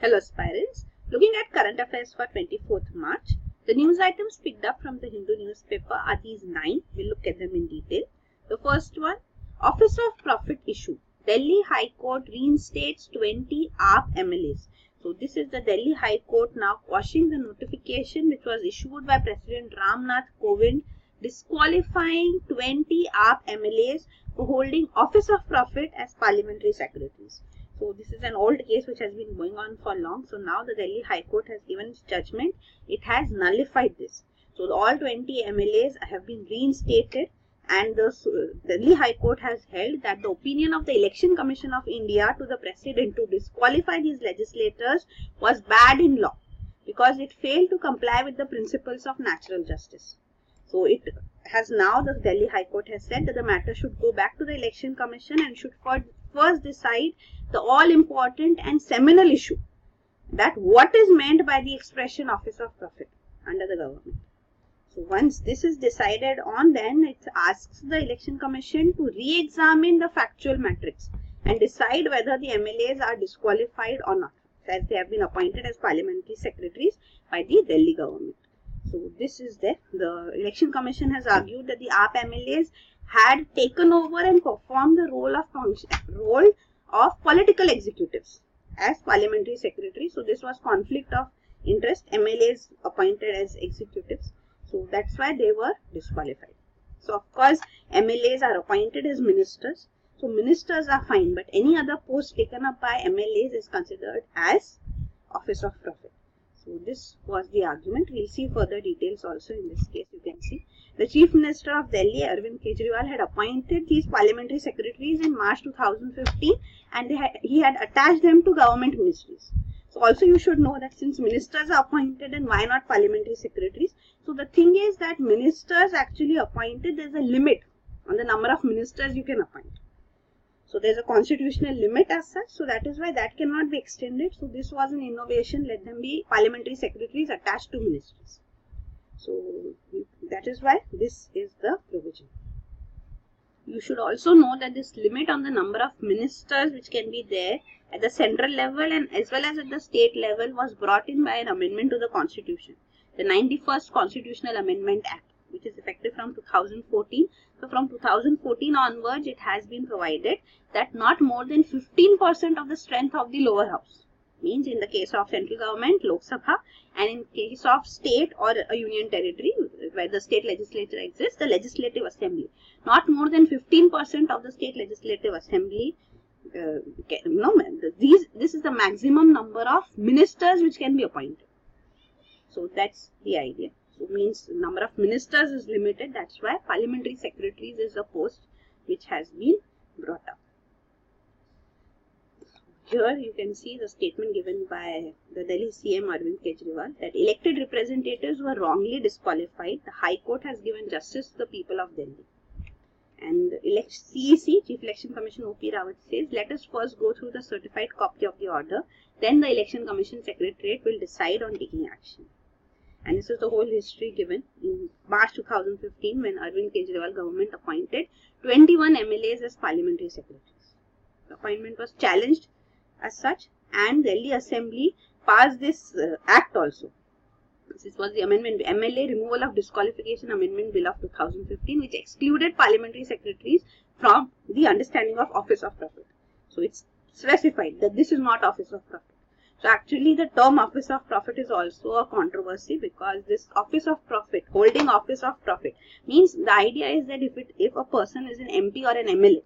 Hello aspirants, looking at current affairs for 24th March, the news items picked up from the Hindu newspaper are these 9. We'll look at them in detail. The first one, Office of Profit issue. Delhi High Court reinstates 20 AAP MLAs. So this is the Delhi High Court now quashing the notification which was issued by President Ramnath Kovind disqualifying 20 AAP MLAs for holding Office of Profit as Parliamentary secretaries. So this is an old case which has been going on for long. So now the Delhi High Court has given its judgment. It has nullified this. So all 20 MLAs have been reinstated, and the Delhi High Court has held that the opinion of the Election Commission of India to the President to disqualify these legislators was bad in law because it failed to comply with the principles of natural justice. So it has now, the Delhi High Court has said that the matter should go back to the Election Commission and should first decide the all-important and seminal issue, that what is meant by the expression Office of Profit under the government. So once this is decided on, then it asks the Election Commission to re-examine the factual matrix and decide whether the MLAs are disqualified or not, as they have been appointed as parliamentary secretaries by the Delhi government. So this is there. The Election Commission has argued that the AAP MLAs had taken over and performed the role of political executives as parliamentary secretaries. So this was conflict of interest. MLAs appointed as executives. So that's why they were disqualified. So of course MLAs are appointed as ministers. So ministers are fine, but any other post taken up by MLAs is considered as Office of Profit. So this was the argument. We'll see further details also in this case. You can see the Chief Minister of Delhi, Arvind Kejriwal, had appointed these parliamentary secretaries in March 2015, and he had attached them to government ministries. So also you should know that since ministers are appointed, and why not parliamentary secretaries? So the thing is that ministers actually appointed, there is a limit on the number of ministers you can appoint. So there is a constitutional limit as such, so that is why that cannot be extended. So this was an innovation, let them be parliamentary secretaries attached to ministries. So that is why this is the provision. You should also know that this limit on the number of ministers which can be there at the central level and as well as at the state level was brought in by an amendment to the Constitution, the 91st Constitutional Amendment Act, which is effective from 2014. So from 2014 onwards, it has been provided that not more than 15% of the strength of the lower house, means in the case of central government, Lok Sabha, and in case of state or a union territory where the state legislature exists, the legislative assembly, not more than 15% of the state legislative assembly. This is the maximum number of ministers which can be appointed. So that's the idea. So means the number of ministers is limited. That's why parliamentary secretaries is a post which has been brought up. Here you can see the statement given by the Delhi CM Arvind Kejriwal that elected representatives were wrongly disqualified. The High Court has given justice to the people of Delhi. And CEC, Chief Election Commission OP Rawat says, let us first go through the certified copy of the order. Then the Election Commission Secretariat will decide on taking action. And this is the whole history given in March 2015 when Arvind Kejriwal government appointed 21 MLAs as parliamentary secretaries. The appointment was challenged as such, and Delhi Assembly passed this act also. This was the amendment, MLA Removal of Disqualification Amendment Bill of 2015, which excluded parliamentary secretaries from the understanding of Office of Profit. So it's specified that this is not Office of Profit. So actually the term Office of Profit is also a controversy because this Office of Profit, holding Office of Profit, means the idea is that if a person is an MP or an MLA,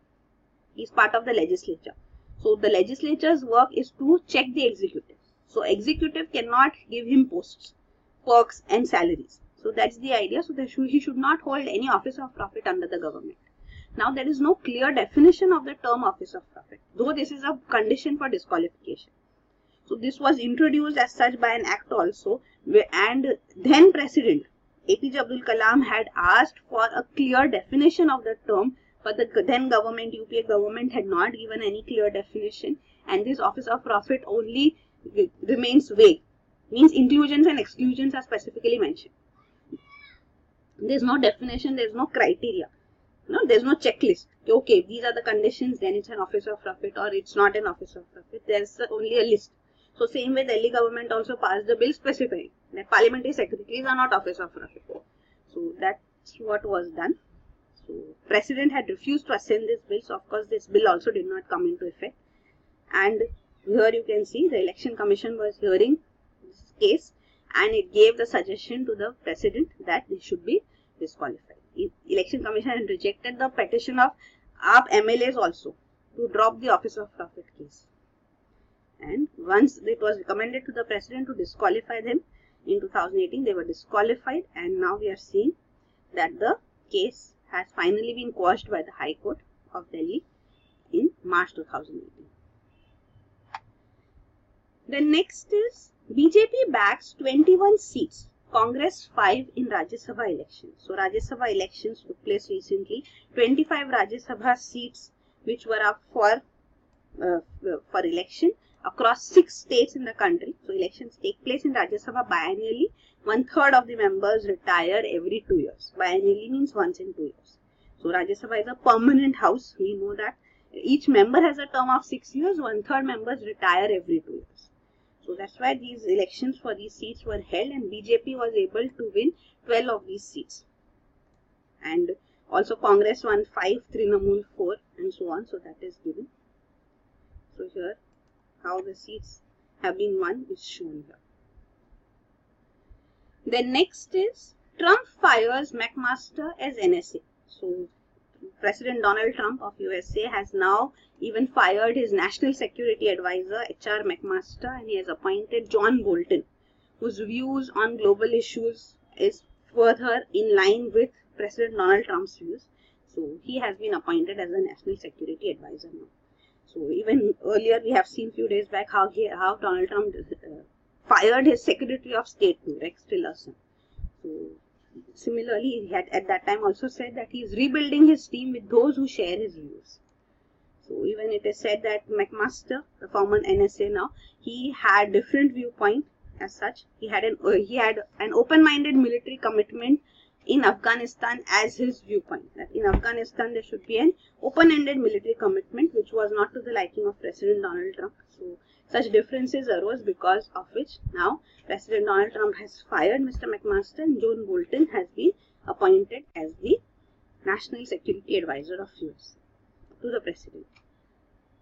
he is part of the legislature. So the legislature's work is to check the executive. So executive cannot give him posts, perks and salaries. So that's the idea. So he should not hold any Office of Profit under the government. Now there is no clear definition of the term Office of Profit, though this is a condition for disqualification. So this was introduced as such by an act also, and then President APJ Abdul Kalam had asked for a clear definition of the term, but the then government, UPA government, had not given any clear definition, and this Office of Profit only remains vague, means inclusions and exclusions are specifically mentioned. There is no definition, there is no criteria. There is no checklist. Okay, these are the conditions, then it's an Office of Profit or it's not an Office of Profit. There is only a list. So same way Delhi government also passed the bill specifying that parliamentary secretaries are not office of profit. So that's what was done. So President had refused to assent this bill. So of course this bill also did not come into effect. And here you can see the Election Commission was hearing this case and it gave the suggestion to the President that they should be disqualified. Election Commission had rejected the petition of MLAs also to drop the office of profit case. And once it was recommended to the President to disqualify them in 2018, they were disqualified, and now we are seeing that the case has finally been quashed by the High Court of Delhi in March 2018. The next is BJP bags 21 seats, Congress 5 in Rajya Sabha elections. So Rajya Sabha elections took place recently. 25 Rajya Sabha seats which were up for election across 6 states in the country. So elections take place in Rajya Sabha biannually. 1/3 of the members retire every 2 years. Biannually means once in 2 years. So Rajya Sabha is a permanent house. We know that each member has a term of 6 years. 1/3 members retire every 2 years. So that's why these elections for these seats were held, and BJP was able to win 12 of these seats. And also Congress won 5, Trinamool 4, and so on. So that is given. So here how the seats have been won is shown here. Then next is Trump fires McMaster as NSA. So President Donald Trump of USA has now even fired his National Security Advisor HR McMaster, and he has appointed John Bolton, whose views on global issues is further in line with President Donald Trump's views. So he has been appointed as a National Security Advisor now. So even earlier we have seen few days back how Donald Trump fired his Secretary of State too, Rex Tillerson. So similarly, he had at that time also said that he is rebuilding his team with those who share his views. So even it is said that McMaster, the former NSA now, he had different viewpoint as such. He had an open-minded military commitment in Afghanistan as his viewpoint. That in Afghanistan there should be an open-ended military commitment, which was not to the liking of President Donald Trump. So such differences arose, because of which now President Donald Trump has fired Mr. McMaster and John Bolton has been appointed as the National Security Advisor of US to the President.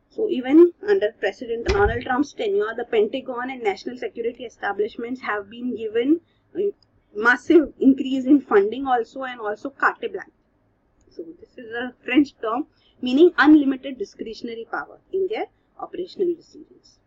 So even under President Donald Trump's tenure, the Pentagon and national security establishments have been given massive increase in funding also, and also carte blanche. So this is a French term meaning unlimited discretionary power in their operational decisions.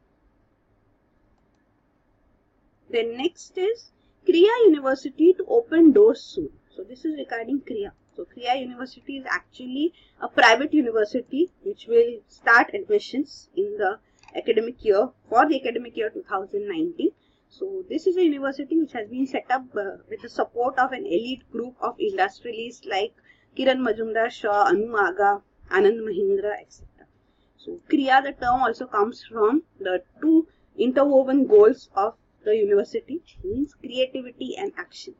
Then next is Kriya University to open doors soon. So this is regarding Kriya. So Kriya University is actually a private university which will start admissions in the academic year, for the academic year 2019. So this is a university which has been set up with the support of an elite group of industrialists like Kiran Majumdar, Shah, Anu Aga, Anand Mahindra, etc. So Kriya, the term also comes from the two interwoven goals of the university, means creativity and action.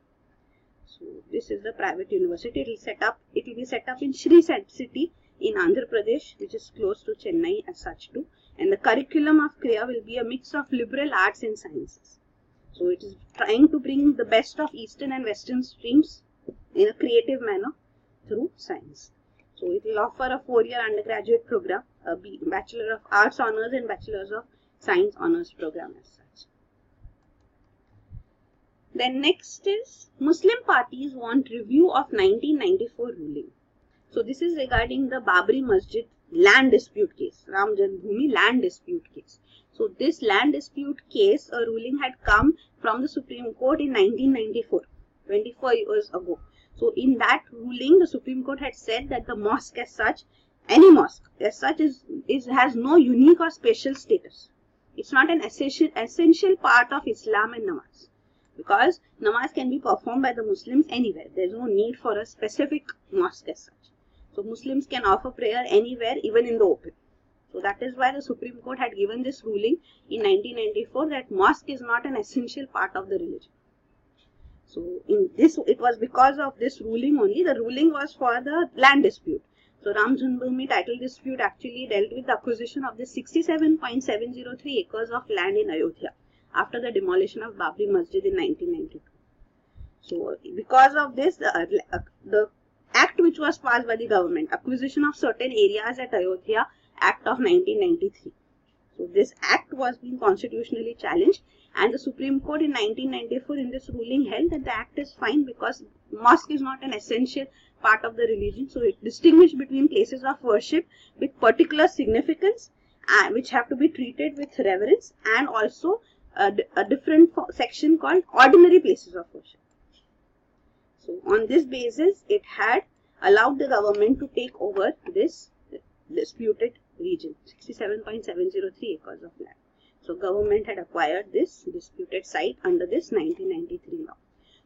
So this is the private university. It will be set up in Shri city in Andhra Pradesh, which is close to Chennai as such too. And the curriculum of Kriya will be a mix of liberal arts and sciences. So it is trying to bring the best of Eastern and Western streams in a creative manner through science. So it will offer a 4-year undergraduate program, a Bachelor of Arts Honours and Bachelors of Science Honours program as such. Then next is Muslim parties want review of 1994 ruling. So this is regarding the Babri Masjid land dispute case, Ram Janmabhoomi land dispute case. So this land dispute case, a ruling had come from the Supreme Court in 1994, 24 years ago. So in that ruling, the Supreme Court had said that the mosque as such, any mosque as such, has no unique or special status. It's not an essential part of Islam and namaz, because namaz can be performed by the Muslims anywhere. There is no need for a specific mosque as such. So Muslims can offer prayer anywhere, even in the open. So that is why the Supreme Court had given this ruling in 1994 that mosque is not an essential part of the religion. So in this, it was because of this ruling only. The ruling was for the land dispute. So Ram Janmabhoomi title dispute actually dealt with the acquisition of the 67.703 acres of land in Ayodhya after the demolition of Babri Masjid in 1992. So because of this, the act which was passed by the government, Acquisition of Certain Areas at Ayodhya Act of 1993. So this act was being constitutionally challenged, and the Supreme Court in 1994 in this ruling held that the act is fine because mosque is not an essential part of the religion. So it distinguished between places of worship with particular significance which have to be treated with reverence, and also a different section called ordinary places of worship. So on this basis, it had allowed the government to take over this disputed region, 67.703 acres of land. So government had acquired this disputed site under this 1993 law.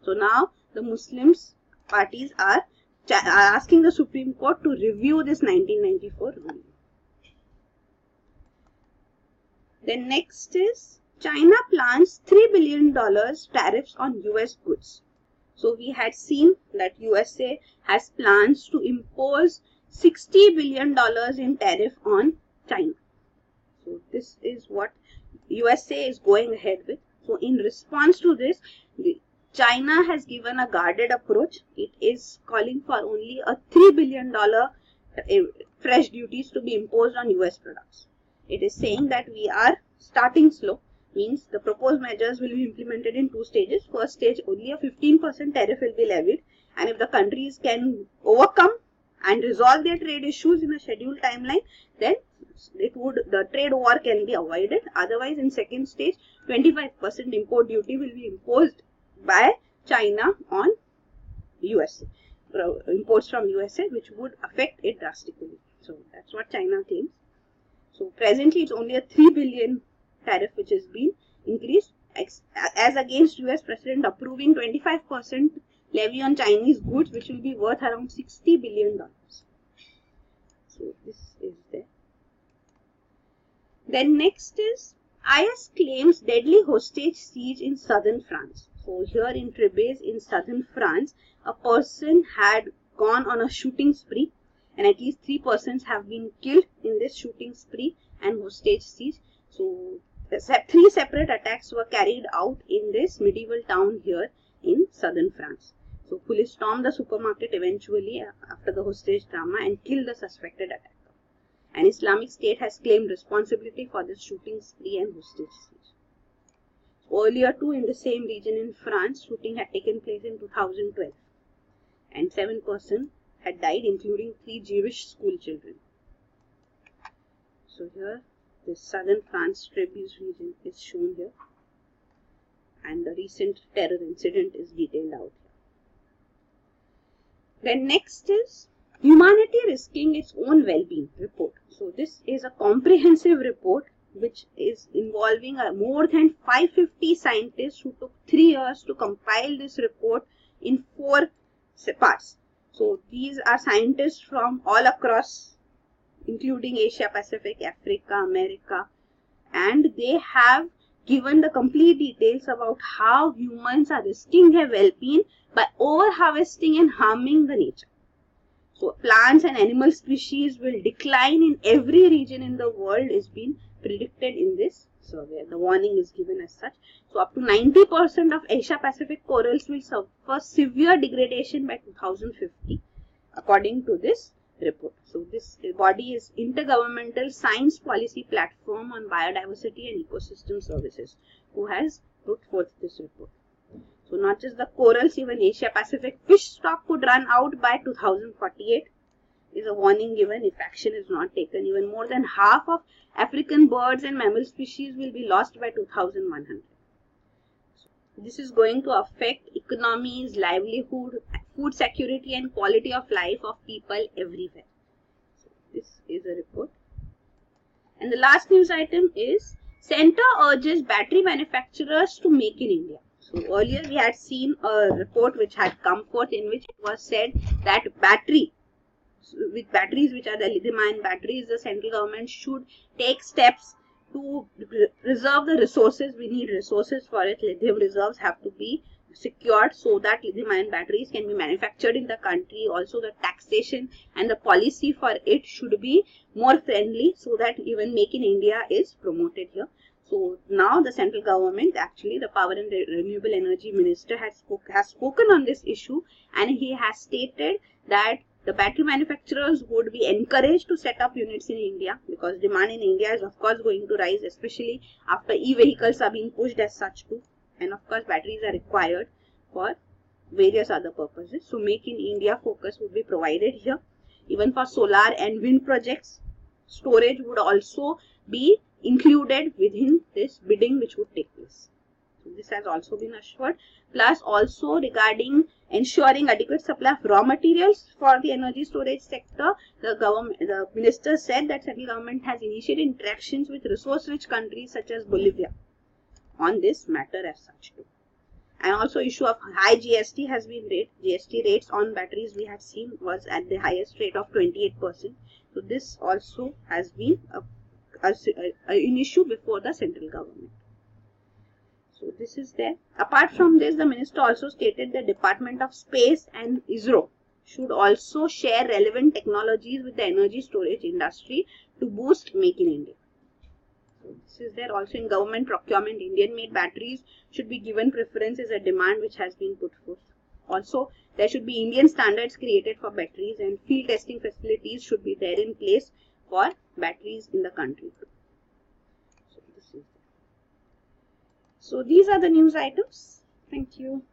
So now the Muslims parties are asking the Supreme Court to review this 1994 ruling. Then next is China plans $3 billion tariffs on US goods. So we had seen that USA has plans to impose $60 billion in tariff on China. So this is what USA is going ahead with. So in response to this, China has given a guarded approach. It is calling for only a $3 billion fresh duties to be imposed on US products. It is saying that we are starting slow, means the proposed measures will be implemented in two stages. First stage, only a 15% tariff will be levied, and if the countries can overcome and resolve their trade issues in a scheduled timeline, then the trade war can be avoided. Otherwise, in second stage, 25% import duty will be imposed by China on USA, imports from USA, which would affect it drastically. So that's what China claims. So presently, it's only a 3 billion tariff which has been increased, as against US President approving 25% levy on Chinese goods, which will be worth around $60 billion. So this is there. Then next is IAS claims deadly hostage siege in southern France. So here in Trebes in southern France, a person had gone on a shooting spree, and at least 3 persons have been killed in this shooting spree and hostage siege. So 3 separate attacks were carried out in this medieval town here in southern France. So police stormed the supermarket eventually after the hostage drama and killed the suspected attacker. And Islamic State has claimed responsibility for this shooting spree and hostage siege. Earlier too, in the same region in France, shooting had taken place in 2012, and 7 persons had died, including 3 Jewish school children. So here, the southern France Trebes region is shown here, and the recent terror incident is detailed out here. Then next is Humanity Risking Its Own Wellbeing report. So this is a comprehensive report which is involving more than 550 scientists who took 3 years to compile this report in 4 parts. So these are scientists from all across, including Asia Pacific, Africa, America, and they have given the complete details about how humans are risking their well-being by over-harvesting and harming the nature. So plants and animal species will decline in every region in the world is being predicted in this survey. The warning is given as such. So up to 90% of Asia Pacific corals will suffer severe degradation by 2050 according to this report. So this body is Intergovernmental Science Policy Platform on Biodiversity and Ecosystem Services, who has put forth this report. So not just the corals, even Asia Pacific fish stock could run out by 2048 is a warning given if action is not taken. Even more than half of African birds and mammal species will be lost by 2100. So this is going to affect economies, livelihood, food security and quality of life of people everywhere. So this is a report. And the last news item is Centre urges battery manufacturers to make in India. So earlier we had seen a report which had come forth in which it was said that batteries which are the lithium-ion batteries, the central government should take steps to reserve the resources. We need resources for it. Lithium reserves have to be secured so that lithium-ion batteries can be manufactured in the country. Also, the taxation and the policy for it should be more friendly so that even Make in India is promoted here. So now the central government, actually the Power and Renewable Energy Minister has spoken on this issue, and he has stated that the battery manufacturers would be encouraged to set up units in India, because demand in India is of course going to rise, especially after e-vehicles are being pushed as such too. And of course batteries are required for various other purposes. So Make in India focus would be provided here. Even for solar and wind projects, storage would also be included within this bidding which would take place. So this has also been assured. Plus also regarding ensuring adequate supply of raw materials for the energy storage sector, the minister said that central government has initiated interactions with resource-rich countries such as Bolivia on this matter as such too. And also issue of high GST has been raised. GST rates on batteries we had seen was at the highest rate of 28%. So this also has been an issue before the central government. So this is there. Apart from this, the minister also stated the Department of Space and ISRO should also share relevant technologies with the energy storage industry to boost Make in India. So this is there. Also in government procurement, Indian-made batteries should be given preference as a demand which has been put forth. Also, there should be Indian standards created for batteries, and field testing facilities should be there in place for batteries in the country. So these are the news items. Thank you.